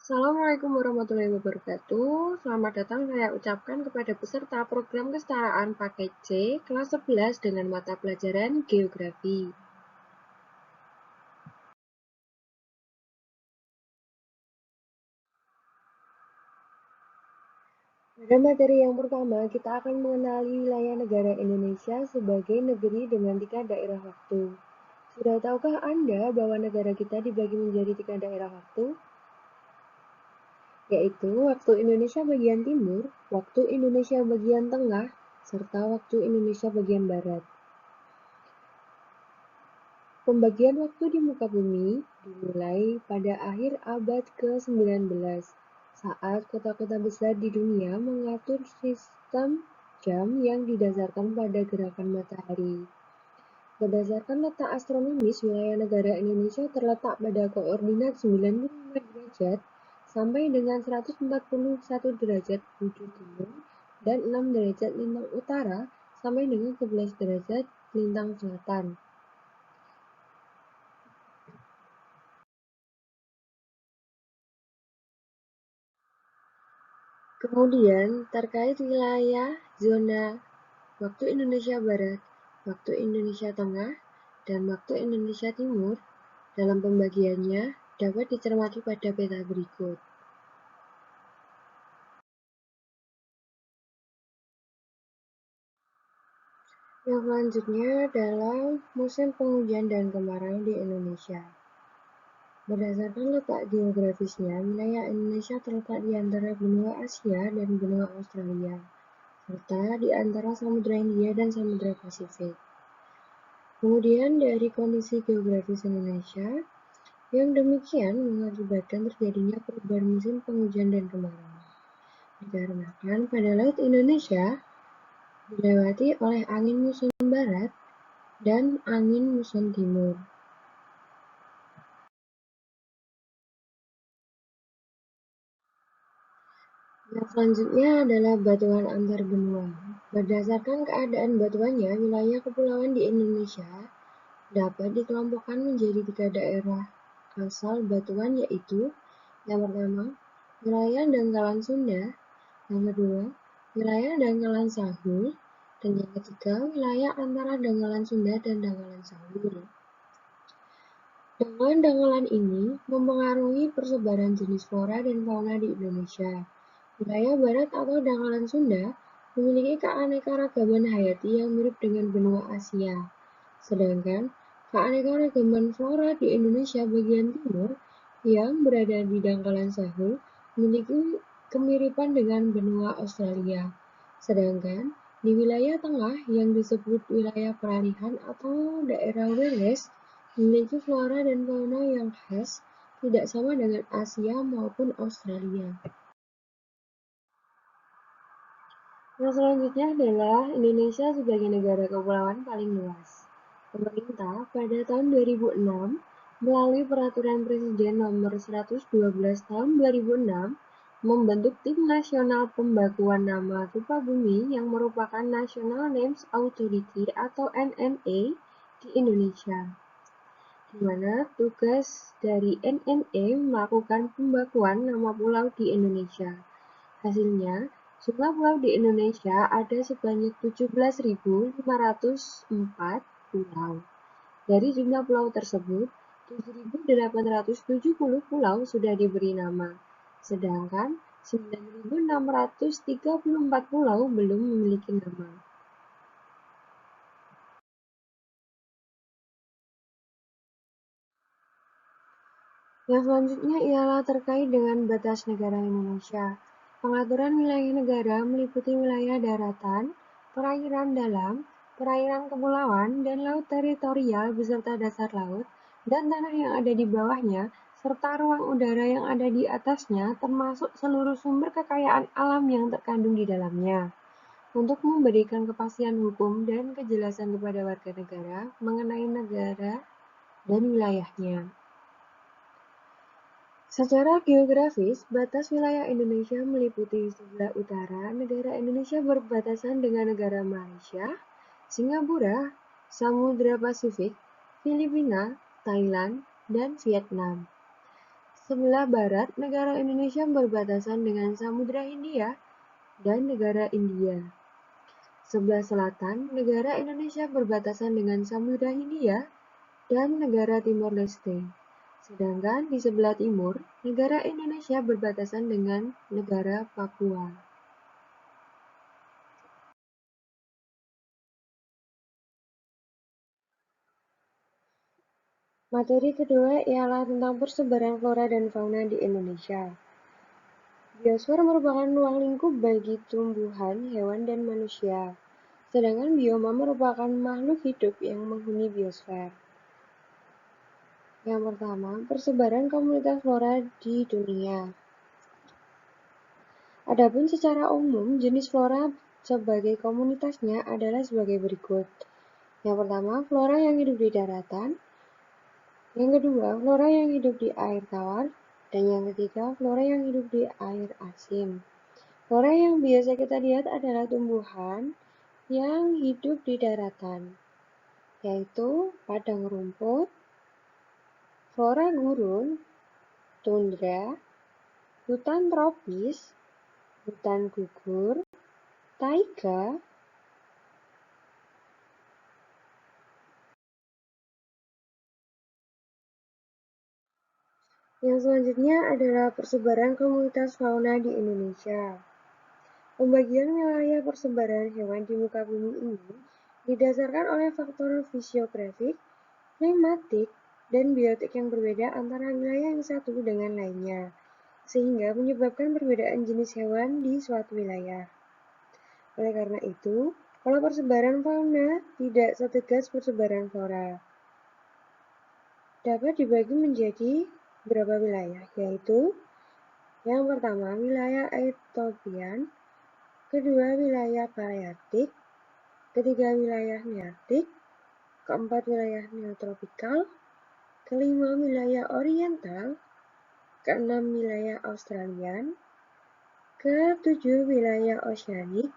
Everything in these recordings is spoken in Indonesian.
Assalamualaikum warahmatullahi wabarakatuh. Selamat datang saya ucapkan kepada peserta program kesetaraan paket C kelas 11 dengan mata pelajaran Geografi. Pada materi yang pertama, kita akan mengenali wilayah negara Indonesia sebagai negeri dengan 3 daerah waktu. Sudah tahukah Anda bahwa negara kita dibagi menjadi 3 daerah waktu? Yaitu waktu Indonesia bagian timur, waktu Indonesia bagian tengah, serta waktu Indonesia bagian barat. Pembagian waktu di muka bumi dimulai pada akhir abad ke-19 saat kota-kota besar di dunia mengatur sistem jam yang didasarkan pada gerakan matahari. Berdasarkan letak astronomis, wilayah negara Indonesia terletak pada koordinat 95 derajat sampai dengan 141 derajat bujur timur dan 6 derajat lintang utara sampai dengan 11 derajat lintang selatan. Kemudian, terkait wilayah zona waktu Indonesia Barat, waktu Indonesia Tengah, dan waktu Indonesia Timur, dalam pembagiannya dapat dicermati pada peta berikut. Yang selanjutnya adalah musim penghujan dan kemarau di Indonesia. Berdasarkan letak geografisnya, wilayah Indonesia terletak di antara benua Asia dan benua Australia, serta di antara Samudra Hindia dan Samudra Pasifik. Kemudian dari kondisi geografis Indonesia, yang demikian mengakibatkan terjadinya perubahan musim penghujan dan kemarau. Dikarenakan pada Laut Indonesia dilewati oleh angin muson barat dan angin muson timur. Yang selanjutnya adalah batuan antar benua. Berdasarkan keadaan batuannya, wilayah kepulauan di Indonesia dapat dikelompokkan menjadi 3 daerah asal batuan, yaitu yang pertama, wilayah dangkalan Sunda, yang kedua, wilayah dangkalan Sahul, dan yang ketiga, wilayah antara dangkalan Sunda dan dangkalan Sahul. Dangkalan-dangkalan ini mempengaruhi persebaran jenis flora dan fauna di Indonesia. Wilayah barat atau dangkalan Sunda memiliki keanekaragaman hayati yang mirip dengan benua Asia. Sedangkan keanekaragaman flora di Indonesia bagian timur yang berada di dangkalan Sahul memiliki kemiripan dengan benua Australia. Sedangkan di wilayah tengah yang disebut wilayah peralihan atau daerah Wales memiliki flora dan fauna yang khas, tidak sama dengan Asia maupun Australia. Yang selanjutnya adalah Indonesia sebagai negara kepulauan paling luas. Pemerintah pada tahun 2006 melalui Peraturan Presiden Nomor 112 Tahun 2006 membentuk Tim Nasional Pembakuan Nama Rupa Bumi yang merupakan National Names Authority atau NNA di Indonesia, di mana tugas dari NNA melakukan pembakuan nama pulau di Indonesia. Hasilnya, jumlah pulau di Indonesia ada sebanyak 17.504 pulau. Dari jumlah pulau tersebut, 7.870 pulau sudah diberi nama, sedangkan 9.634 pulau belum memiliki nama. Yang selanjutnya ialah terkait dengan batas negara Indonesia. Pengaturan wilayah negara meliputi wilayah daratan, perairan dalam, perairan kepulauan, dan laut teritorial beserta dasar laut dan tanah yang ada di bawahnya, serta ruang udara yang ada di atasnya, termasuk seluruh sumber kekayaan alam yang terkandung di dalamnya, untuk memberikan kepastian hukum dan kejelasan kepada warga negara mengenai negara dan wilayahnya. Secara geografis, batas wilayah Indonesia meliputi sebelah utara negara Indonesia berbatasan dengan negara Malaysia, Singapura, Samudra Pasifik, Filipina, Thailand, dan Vietnam. Sebelah barat, negara Indonesia berbatasan dengan Samudra Hindia dan negara India. Sebelah selatan, negara Indonesia berbatasan dengan Samudra Hindia dan negara Timor Leste. Sedangkan di sebelah timur, negara Indonesia berbatasan dengan negara Papua. Materi kedua ialah tentang persebaran flora dan fauna di Indonesia. Biosfer merupakan ruang lingkup bagi tumbuhan, hewan, dan manusia. Sedangkan bioma merupakan makhluk hidup yang menghuni biosfer. Yang pertama, persebaran komunitas flora di dunia. Adapun secara umum, jenis flora sebagai komunitasnya adalah sebagai berikut. Yang pertama, flora yang hidup di daratan. Yang kedua, flora yang hidup di air tawar. Dan yang ketiga, flora yang hidup di air asin. Flora yang biasa kita lihat adalah tumbuhan yang hidup di daratan, yaitu padang rumput, flora gurun, tundra, hutan tropis, hutan gugur, taiga, yang selanjutnya adalah persebaran komunitas fauna di Indonesia. Pembagian wilayah persebaran hewan di muka bumi ini didasarkan oleh faktor fisiografik, klimatik, dan biotik yang berbeda antara wilayah yang satu dengan lainnya, sehingga menyebabkan perbedaan jenis hewan di suatu wilayah. Oleh karena itu, pola persebaran fauna tidak setegas persebaran flora. Dapat dibagi menjadi beberapa wilayah, yaitu yang pertama wilayah Eotopian, kedua wilayah Palearktik, ketiga wilayah Nearktik, keempat wilayah Neotropikal, kelima wilayah Oriental, keenam wilayah Australian, ketujuh wilayah Oseanik,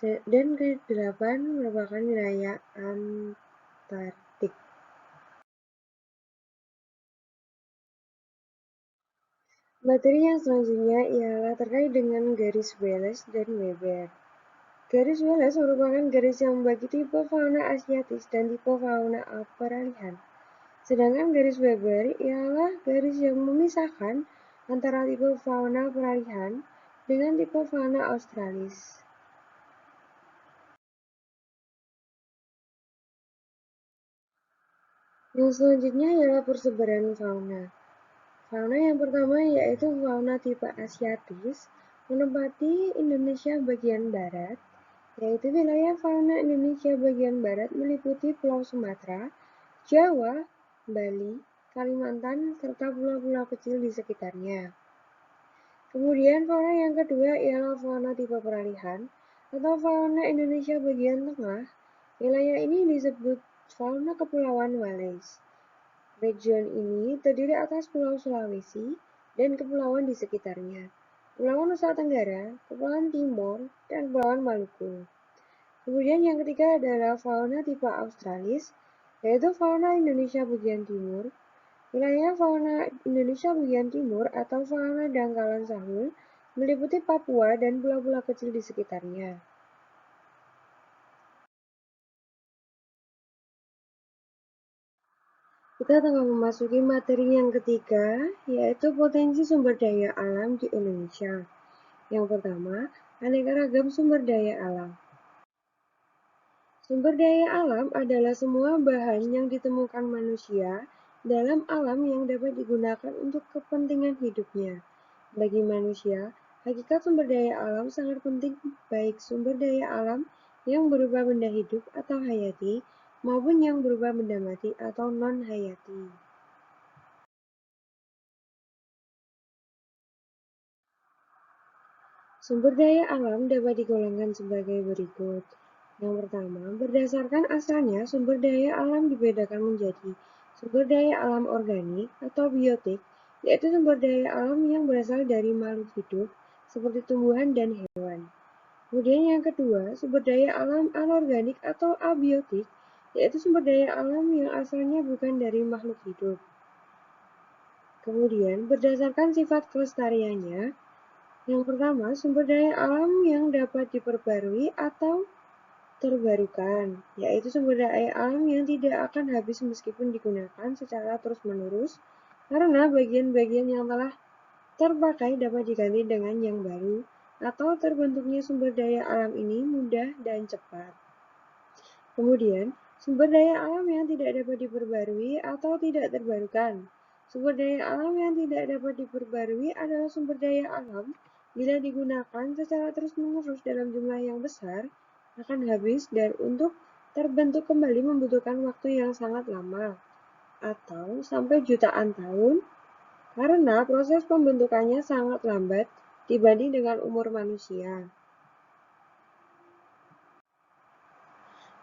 dan kedelapan merupakan wilayah Antarktik. Materi yang selanjutnya ialah terkait dengan garis Wallace dan Weber. Garis Wallace merupakan garis yang membagi tipe fauna asiatis dan tipe fauna peralihan. Sedangkan garis Weber ialah garis yang memisahkan antara tipe fauna peralihan dengan tipe fauna australis. Yang selanjutnya ialah persebaran fauna. Fauna yang pertama yaitu fauna tipe asiatis, menempati Indonesia bagian barat, yaitu wilayah fauna Indonesia bagian barat meliputi Pulau Sumatera, Jawa, Bali, Kalimantan, serta pulau-pulau kecil di sekitarnya. Kemudian fauna yang kedua ialah fauna tipe peralihan atau fauna Indonesia bagian tengah. Wilayah ini disebut fauna Kepulauan Wallace. Region ini terdiri atas Pulau Sulawesi dan kepulauan di sekitarnya, Kepulauan Nusa Tenggara, Kepulauan Timor, dan Kepulauan Maluku. Kemudian yang ketiga adalah fauna tipe australis, yaitu fauna Indonesia bagian timur. Wilayah fauna Indonesia bagian timur atau fauna dangkalan Sahul meliputi Papua dan pulau-pulau kecil di sekitarnya. Kita tengah memasuki materi yang ketiga, yaitu potensi sumber daya alam di Indonesia. Yang pertama, aneka ragam sumber daya alam. Sumber daya alam adalah semua bahan yang ditemukan manusia dalam alam yang dapat digunakan untuk kepentingan hidupnya. Bagi manusia, hakikat sumber daya alam sangat penting, baik sumber daya alam yang berupa benda hidup atau hayati, maupun yang berupa benda mati atau non-hayati. Sumber daya alam dapat digolongkan sebagai berikut. Yang pertama, berdasarkan asalnya, sumber daya alam dibedakan menjadi sumber daya alam organik atau biotik, yaitu sumber daya alam yang berasal dari makhluk hidup, seperti tumbuhan dan hewan. Kemudian yang kedua, sumber daya alam anorganik atau abiotik, yaitu sumber daya alam yang asalnya bukan dari makhluk hidup. Kemudian, berdasarkan sifat kelestariannya, yang pertama, sumber daya alam yang dapat diperbarui atau terbarukan, yaitu sumber daya alam yang tidak akan habis meskipun digunakan secara terus-menerus, karena bagian-bagian yang telah terpakai dapat diganti dengan yang baru, atau terbentuknya sumber daya alam ini mudah dan cepat. Kemudian, sumber daya alam yang tidak dapat diperbarui atau tidak terbarukan. Sumber daya alam yang tidak dapat diperbarui adalah sumber daya alam bila digunakan secara terus-menerus dalam jumlah yang besar, akan habis dan untuk terbentuk kembali membutuhkan waktu yang sangat lama, atau sampai jutaan tahun, karena proses pembentukannya sangat lambat dibanding dengan umur manusia.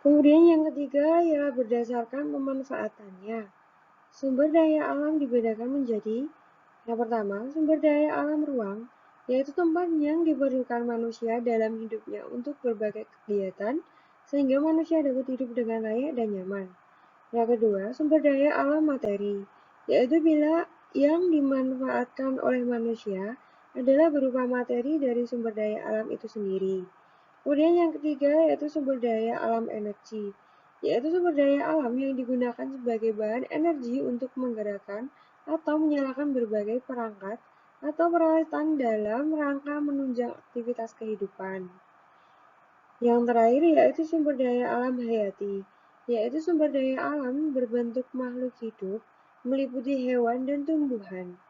Kemudian yang ketiga ialah berdasarkan pemanfaatannya. Sumber daya alam dibedakan menjadi, yang pertama, sumber daya alam ruang, yaitu tempat yang diperlukan manusia dalam hidupnya untuk berbagai kegiatan, sehingga manusia dapat hidup dengan layak dan nyaman. Yang kedua, sumber daya alam materi, yaitu bila yang dimanfaatkan oleh manusia adalah berupa materi dari sumber daya alam itu sendiri. Kemudian yang ketiga yaitu sumber daya alam energi, yaitu sumber daya alam yang digunakan sebagai bahan energi untuk menggerakkan atau menyalakan berbagai perangkat atau peralatan dalam rangka menunjang aktivitas kehidupan. Yang terakhir yaitu sumber daya alam hayati, yaitu sumber daya alam berbentuk makhluk hidup, meliputi hewan dan tumbuhan.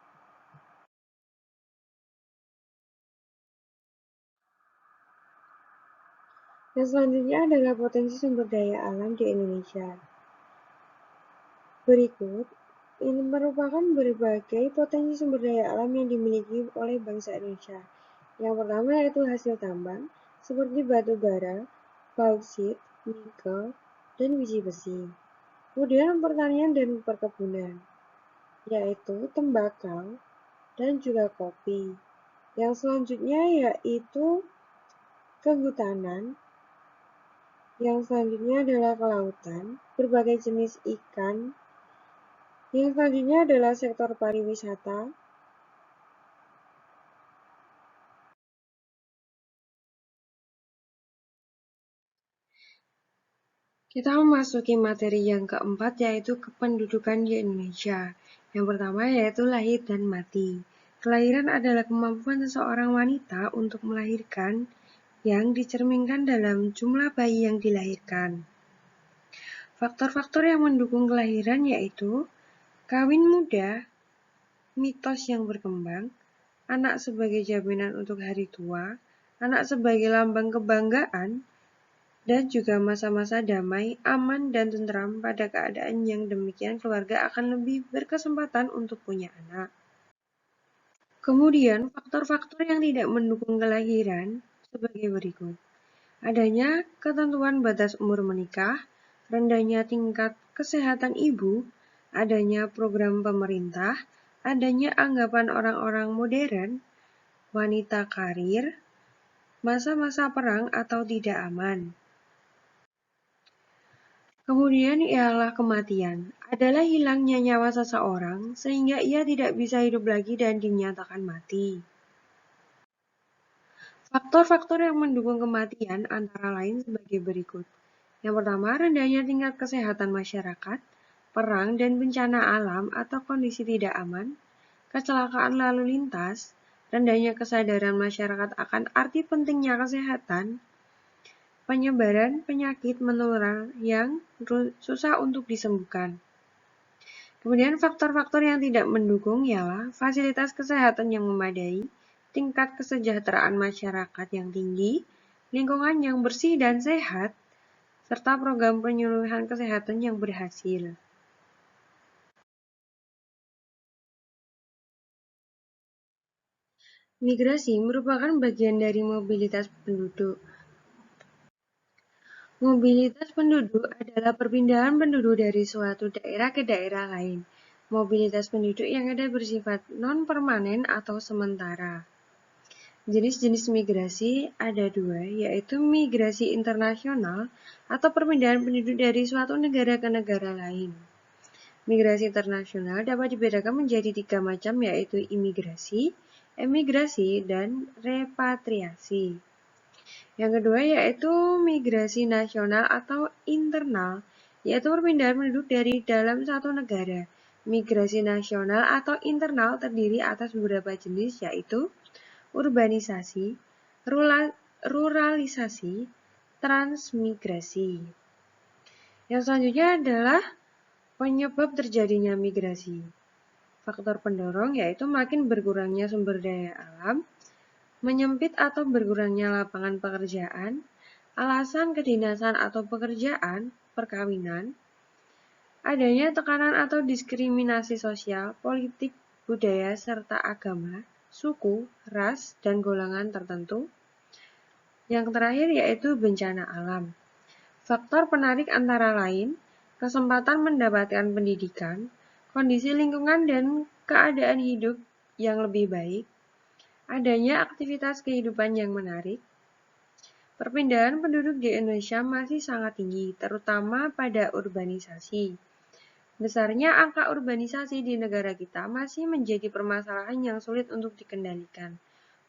Yang selanjutnya adalah potensi sumber daya alam di Indonesia. Berikut ini merupakan berbagai potensi sumber daya alam yang dimiliki oleh bangsa Indonesia. Yang pertama yaitu hasil tambang, seperti batu bara, bauksit, nikel, dan biji besi. Kemudian pertanian dan perkebunan, yaitu tembakau dan juga kopi. Yang selanjutnya yaitu kehutanan. Yang selanjutnya adalah kelautan, berbagai jenis ikan. Yang selanjutnya adalah sektor pariwisata. Kita memasuki materi yang keempat yaitu kependudukan di Indonesia. Yang pertama yaitu lahir dan mati. Kelahiran adalah kemampuan seseorang wanita untuk melahirkan yang dicerminkan dalam jumlah bayi yang dilahirkan. Faktor-faktor yang mendukung kelahiran yaitu kawin muda, mitos yang berkembang, anak sebagai jaminan untuk hari tua, anak sebagai lambang kebanggaan, dan juga masa-masa damai, aman, dan tentram. Pada keadaan yang demikian, keluarga akan lebih berkesempatan untuk punya anak. Kemudian, faktor-faktor yang tidak mendukung kelahiran sebagai berikut. Adanya ketentuan batas umur menikah, rendahnya tingkat kesehatan ibu, adanya program pemerintah, adanya anggapan orang-orang modern, wanita karir, masa-masa perang atau tidak aman. Kemudian ialah kematian, adalah hilangnya nyawa seseorang sehingga ia tidak bisa hidup lagi dan dinyatakan mati. Faktor-faktor yang mendukung kematian antara lain sebagai berikut. Yang pertama, rendahnya tingkat kesehatan masyarakat, perang dan bencana alam atau kondisi tidak aman, kecelakaan lalu lintas, rendahnya kesadaran masyarakat akan arti pentingnya kesehatan, penyebaran penyakit menular yang susah untuk disembuhkan. Kemudian faktor-faktor yang tidak mendukung ialah fasilitas kesehatan yang memadai, tingkat kesejahteraan masyarakat yang tinggi, lingkungan yang bersih dan sehat, serta program penyuluhan kesehatan yang berhasil. Migrasi merupakan bagian dari mobilitas penduduk. Mobilitas penduduk adalah perpindahan penduduk dari suatu daerah ke daerah lain. Mobilitas penduduk yang ada bersifat non-permanen atau sementara. Jenis-jenis migrasi ada dua, yaitu migrasi internasional atau perpindahan penduduk dari suatu negara ke negara lain. Migrasi internasional dapat dibedakan menjadi 3 macam, yaitu imigrasi, emigrasi, dan repatriasi. Yang kedua yaitu migrasi nasional atau internal, yaitu perpindahan penduduk dari dalam satu negara. Migrasi nasional atau internal terdiri atas beberapa jenis, yaitu urbanisasi, ruralisasi, transmigrasi. Yang selanjutnya adalah penyebab terjadinya migrasi. Faktor pendorong yaitu makin berkurangnya sumber daya alam, menyempit atau berkurangnya lapangan pekerjaan, alasan kedinasan atau pekerjaan, perkawinan, adanya tekanan atau diskriminasi sosial, politik, budaya, serta agama, suku, ras, dan golongan tertentu. Yang terakhir yaitu bencana alam. Faktor penarik antara lain, kesempatan mendapatkan pendidikan, kondisi lingkungan dan keadaan hidup yang lebih baik, adanya aktivitas kehidupan yang menarik. Perpindahan penduduk di Indonesia masih sangat tinggi, terutama pada urbanisasi. Besarnya angka urbanisasi di negara kita masih menjadi permasalahan yang sulit untuk dikendalikan.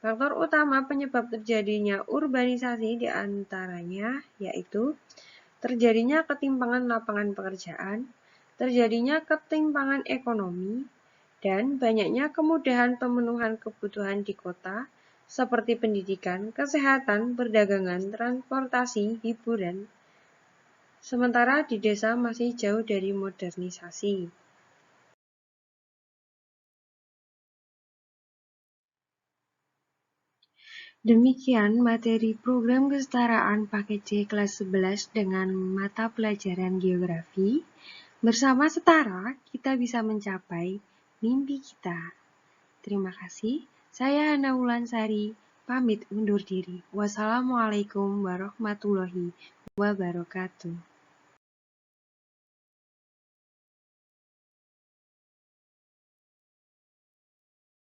Faktor utama penyebab terjadinya urbanisasi diantaranya yaitu terjadinya ketimpangan lapangan pekerjaan, terjadinya ketimpangan ekonomi, dan banyaknya kemudahan pemenuhan kebutuhan di kota, seperti pendidikan, kesehatan, perdagangan, transportasi, hiburan, sementara di desa masih jauh dari modernisasi. Demikian materi program kesetaraan paket C kelas 11 dengan mata pelajaran geografi. Bersama setara, kita bisa mencapai mimpi kita. Terima kasih. Saya Hana Wulansari, pamit undur diri. Wassalamualaikum warahmatullahi wabarakatuh.